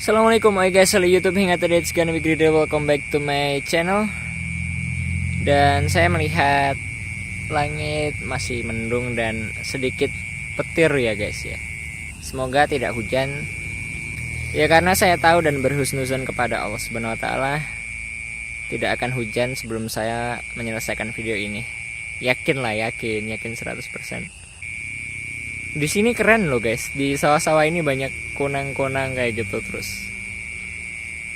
Assalamualaikum guys, halo YouTube hingga today it's gonna be great. Welcome back to my channel. Dan saya melihat langit masih mendung dan sedikit petir ya guys ya. Semoga tidak hujan. Ya karena saya tahu dan berhusnuzon kepada Allah Subhanahu wa taala tidak akan hujan sebelum saya menyelesaikan video ini. Yakin 100%. Di sini keren loh guys, di sawah-sawah ini banyak konang-konang kayak gitu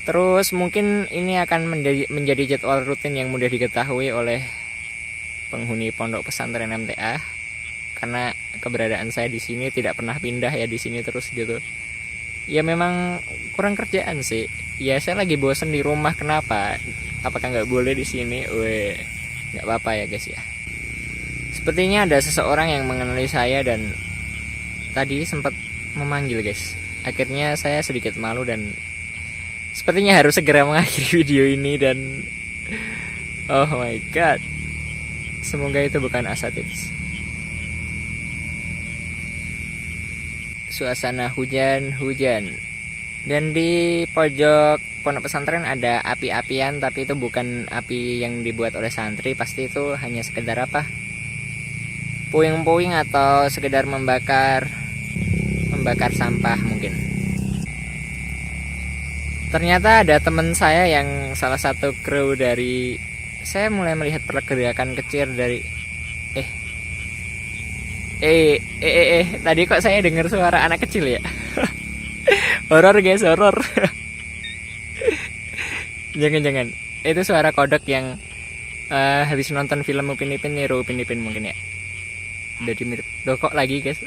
terus mungkin ini akan menjadi jadwal rutin yang mudah diketahui oleh penghuni pondok pesantren MTA karena keberadaan saya di sini tidak pernah pindah ya, di sini terus gitu. Ya memang kurang kerjaan sih. Ya saya lagi bosen di rumah, kenapa? Apakah nggak boleh di sini? Nggak apa-apa ya guys ya. Sepertinya ada seseorang yang mengenali saya dan tadi sempat memanggil guys. Akhirnya saya sedikit malu dan sepertinya harus segera mengakhiri video ini dan oh my god, semoga itu bukan asatids. Suasana hujan dan di pojok pondok pesantren ada api-apian, tapi itu bukan api yang dibuat oleh santri, pasti itu hanya sekedar puing-puing atau sekedar membakar sampah mungkin. Ternyata ada teman saya yang salah satu kru dari, saya mulai melihat pergerakan kecil dari tadi kok saya dengar suara anak kecil ya. Horor guys, horor. Jangan itu suara kodok yang habis nonton film Upin Ipin mungkin ya. Jadi mirip dokok lagi guys.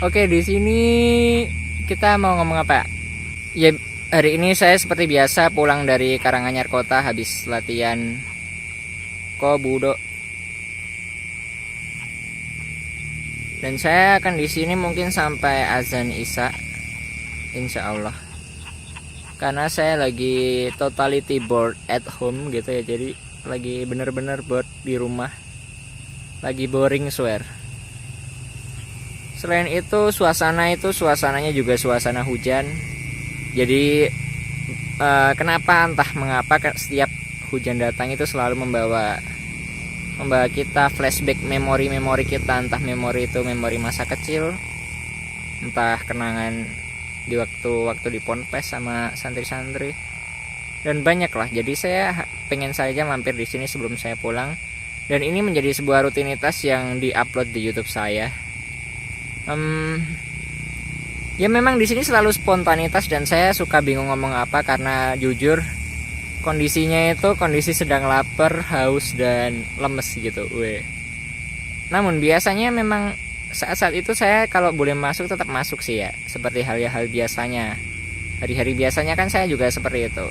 Oke, di sini kita mau ngomong apa? Ya, hari ini saya seperti biasa pulang dari Karanganyar Kota habis latihan Kobudo. Dan saya akan di sini mungkin sampai azan Isya, insya Allah. Karena saya lagi totality bored at home gitu ya, jadi lagi bener-bener bored di rumah. Lagi boring swear. Selain itu suasananya juga suasana hujan. Jadi kenapa entah mengapa setiap hujan datang itu selalu membawa kita flashback memori kita, entah memori itu memori masa kecil, entah kenangan di waktu di ponpes sama santri-santri, dan banyak lah. Jadi saya pengen saja mampir di sini sebelum saya pulang, dan ini menjadi sebuah rutinitas yang diupload di YouTube saya. Ya memang di sini selalu spontanitas dan saya suka bingung ngomong apa karena jujur kondisinya itu kondisi sedang lapar, haus dan lemes gitu. Namun biasanya memang saat-saat itu saya kalau boleh masuk tetap masuk sih ya, seperti hal biasanya. Hari-hari biasanya kan saya juga seperti itu.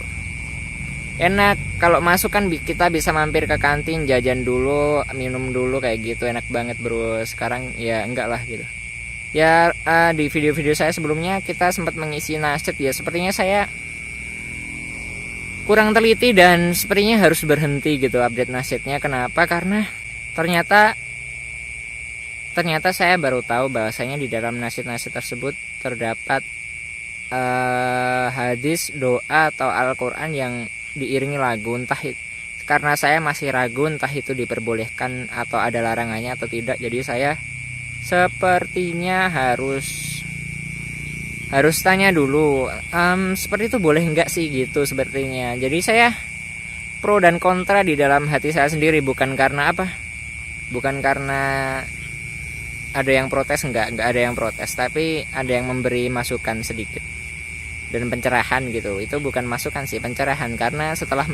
Enak kalau masuk kan kita bisa mampir ke kantin, jajan dulu, minum dulu kayak gitu, enak banget bro. Sekarang ya enggak lah gitu. Ya di video-video saya sebelumnya kita sempat mengisi nasyid ya, sepertinya saya kurang teliti dan sepertinya harus berhenti gitu update nasyidnya. Kenapa? Karena ternyata saya baru tahu bahwasanya di dalam nasyid-nasyid tersebut terdapat hadis, doa atau Al-Quran yang diiringi lagu. Entah karena saya masih ragu entah itu diperbolehkan atau ada larangannya atau tidak, jadi saya sepertinya harus tanya dulu seperti itu boleh enggak sih gitu sepertinya. Jadi saya pro dan kontra di dalam hati saya sendiri, bukan karena ada yang protes, enggak ada yang protes, tapi ada yang memberi masukan sedikit dan pencerahan gitu. Itu bukan masukan sih, pencerahan, karena setelah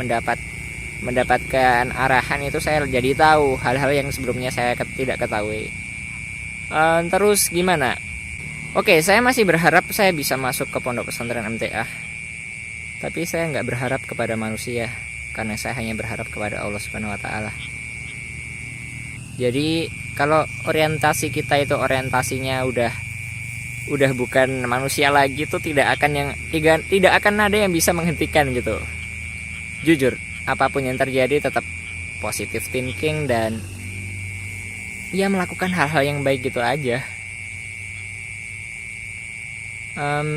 mendapatkan arahan itu saya jadi tahu hal-hal yang sebelumnya saya tidak ketahui. Terus gimana? Oke, saya masih berharap saya bisa masuk ke pondok pesantren MTA, tapi saya nggak berharap kepada manusia karena saya hanya berharap kepada Allah Subhanahu wa taala. Jadi kalau orientasi kita itu orientasinya udah bukan manusia lagi, itu tidak akan ada yang bisa menghentikan gitu. Jujur, apapun yang terjadi tetap positive thinking dan ya melakukan hal-hal yang baik gitu aja.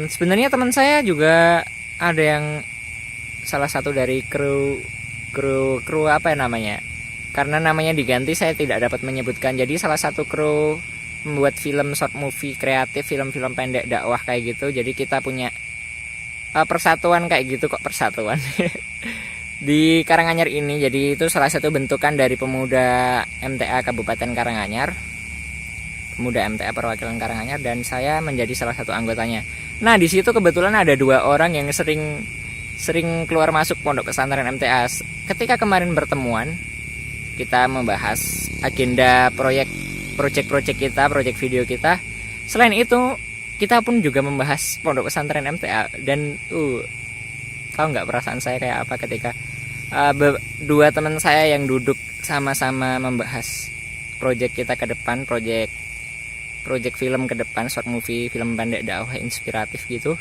Sebenarnya teman saya juga ada yang salah satu dari kru apa ya namanya, karena namanya diganti saya tidak dapat menyebutkan. Jadi salah satu kru membuat film short movie kreatif, film-film pendek dakwah kayak gitu. Jadi kita punya persatuan kayak gitu, kok persatuan di Karanganyar ini. Jadi itu salah satu bentukan dari pemuda MTA Kabupaten Karanganyar, pemuda MTA perwakilan Karanganyar, dan saya menjadi salah satu anggotanya. Nah di situ kebetulan ada 2 orang yang sering keluar masuk pondok pesantren MTA. Ketika kemarin bertemuan, kita membahas agenda proyek kita, proyek video kita. Selain itu, kita pun juga membahas pondok pesantren MTA. Dan tahu nggak perasaan saya kayak apa ketika 2 teman saya yang duduk sama-sama membahas proyek kita ke depan, proyek film ke depan, short movie, film pendek dakwah inspiratif gitu.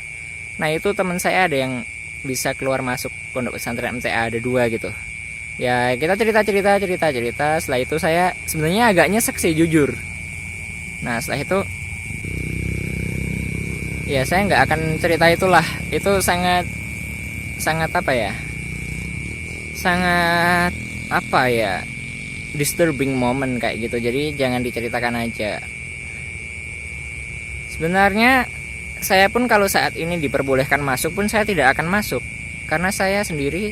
Nah itu teman saya ada yang bisa keluar masuk pondok pesantren MTA, ada 2 gitu. Ya kita cerita. Setelah itu saya sebenarnya agak nyesek sih, jujur. Nah setelah itu ya saya nggak akan cerita itulah. Itu sangat apa ya, sangat apa ya, disturbing moment kayak gitu. Jadi jangan diceritakan aja. Sebenarnya saya pun kalau saat ini diperbolehkan masuk pun saya tidak akan masuk, karena saya sendiri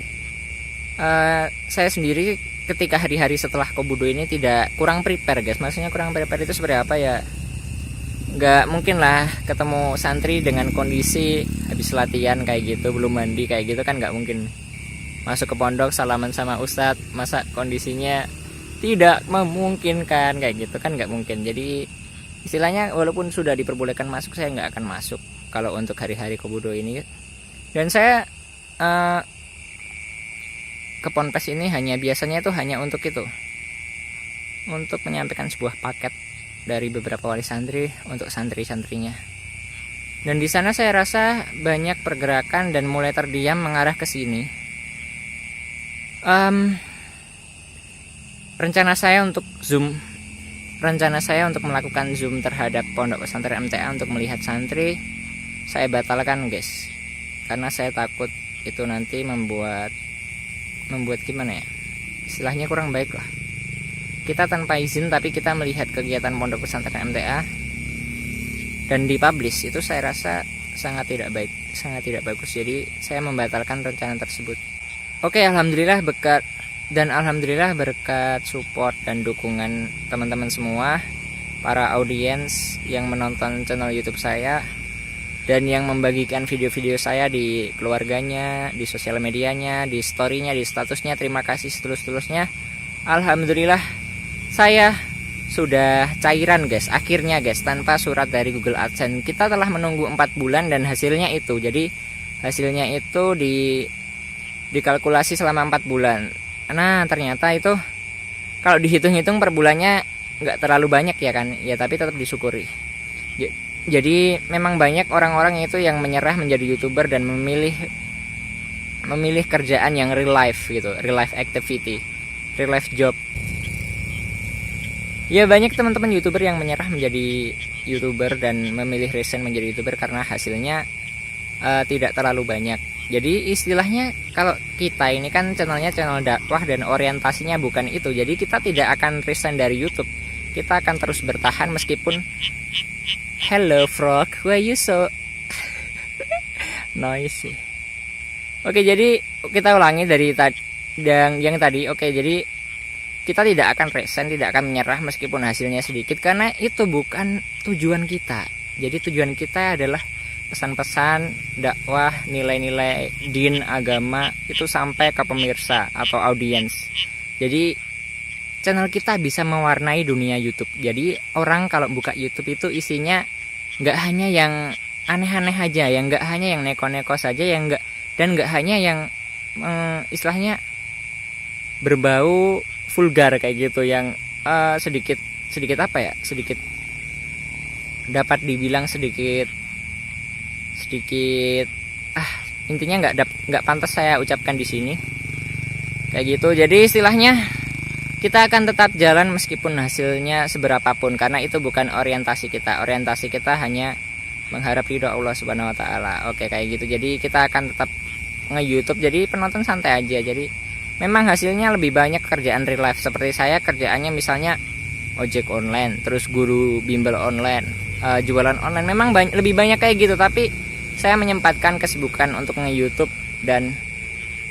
ketika hari-hari setelah Kobudo ini kurang prepare guys. Maksudnya kurang prepare itu seperti apa ya, nggak mungkin lah ketemu santri dengan kondisi habis latihan kayak gitu, belum mandi kayak gitu kan nggak mungkin. Masuk ke pondok salaman sama ustadz, masa kondisinya tidak memungkinkan kayak gitu kan nggak mungkin. Jadi istilahnya walaupun sudah diperbolehkan masuk, saya nggak akan masuk kalau untuk hari-hari Kobudo ini. Dan saya ke Ponpes ini biasanya itu hanya untuk itu, untuk menyampaikan sebuah paket dari beberapa wali santri untuk santri-santrinya. Dan di sana saya rasa banyak pergerakan dan mulai terdiam mengarah ke sini. Rencana saya untuk melakukan zoom terhadap pondok pesantren MTA untuk melihat santri, saya batalkan guys, karena saya takut itu nanti membuat gimana ya, istilahnya kurang baik lah. Kita tanpa izin tapi kita melihat kegiatan pondok pesantren MTA dan dipublish, itu saya rasa sangat tidak baik, sangat tidak bagus. Jadi saya membatalkan rencana tersebut. Oke, alhamdulillah berkat support dan dukungan teman-teman semua, para audiens yang menonton channel YouTube saya dan yang membagikan video-video saya di keluarganya, di sosial medianya, di story-nya, di statusnya. Terima kasih setulus-tulusnya. Alhamdulillah saya sudah cairan guys, akhirnya guys, tanpa surat dari Google AdSense. Kita telah menunggu 4 bulan dan hasilnya itu. Jadi hasilnya itu dikalkulasi selama 4 bulan. Nah ternyata itu kalau dihitung-hitung per bulannya nggak terlalu banyak ya kan, ya tapi tetap disyukuri. Jadi memang banyak orang-orang itu yang menyerah menjadi YouTuber dan memilih kerjaan yang real life gitu, real life activity, real life job. Ya banyak teman-teman YouTuber yang menyerah menjadi YouTuber dan memilih resign menjadi YouTuber karena hasilnya tidak terlalu banyak. Jadi istilahnya kalau kita ini kan channelnya channel dakwah dan orientasinya bukan itu. Jadi kita tidak akan resign dari YouTube. Kita akan terus bertahan meskipun hello frog, why you so noisy. Oke, jadi kita ulangi dari yang tadi. Oke, jadi kita tidak akan resign, tidak akan menyerah meskipun hasilnya sedikit, karena itu bukan tujuan kita. Jadi tujuan kita adalah pesan-pesan dakwah, nilai-nilai din agama itu sampai ke pemirsa atau audiens. Jadi channel kita bisa mewarnai dunia YouTube. Jadi orang kalau buka YouTube itu isinya nggak hanya yang aneh-aneh aja, yang nggak hanya yang neko-neko saja, yang nggak hanya yang istilahnya berbau vulgar kayak gitu, yang sedikit apa ya, sedikit dapat dibilang sedikit intinya nggak pantas saya ucapkan di sini kayak gitu. Jadi istilahnya kita akan tetap jalan meskipun hasilnya seberapapun, karena itu bukan orientasi kita. Orientasi kita hanya mengharap ridho Allah Subhanahu wa taala. Oke, kayak gitu. Jadi kita akan tetap nge-YouTube, jadi penonton santai aja. Jadi memang hasilnya lebih banyak kerjaan real life. Seperti saya kerjaannya misalnya ojek online, terus guru bimbel online, jualan online. Memang lebih banyak kayak gitu, tapi saya menyempatkan kesibukan untuk nge-YouTube, dan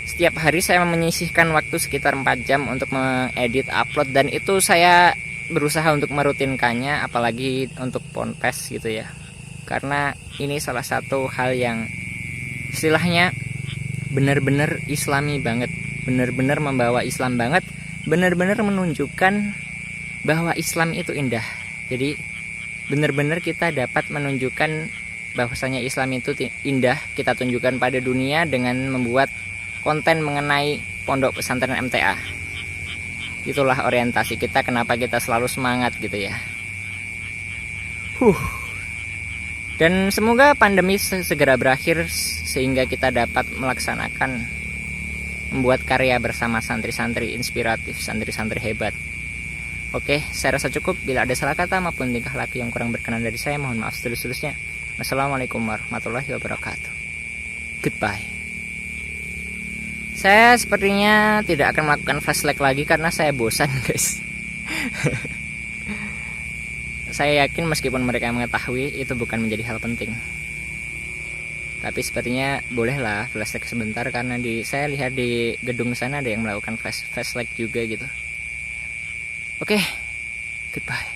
setiap hari saya menyisihkan waktu sekitar 4 jam untuk mengedit, upload, dan itu saya berusaha untuk merutinkannya, apalagi untuk ponpes gitu ya. Karena ini salah satu hal yang istilahnya benar-benar islami banget, benar-benar membawa Islam banget, benar-benar menunjukkan bahwa Islam itu indah. Jadi benar-benar kita dapat menunjukkan bahwasanya Islam itu indah, kita tunjukkan pada dunia dengan membuat konten mengenai pondok pesantren MTA. Itulah orientasi kita, kenapa kita selalu semangat gitu ya. Dan semoga pandemi segera berakhir sehingga kita dapat melaksanakan, membuat karya bersama santri-santri inspiratif, santri-santri hebat. Oke, saya rasa cukup. Bila ada salah kata maupun tingkah laku yang kurang berkenan dari saya, mohon maaf setulus-tulusnya. Wassalamualaikum warahmatullahi wabarakatuh. Goodbye. Saya sepertinya tidak akan melakukan flashlight lagi karena saya bosan, guys. Saya yakin meskipun mereka mengetahui itu bukan menjadi hal penting, tapi sepertinya bolehlah flashlight sebentar, karena saya lihat di gedung sana ada yang melakukan flashlight juga gitu. Oke, goodbye.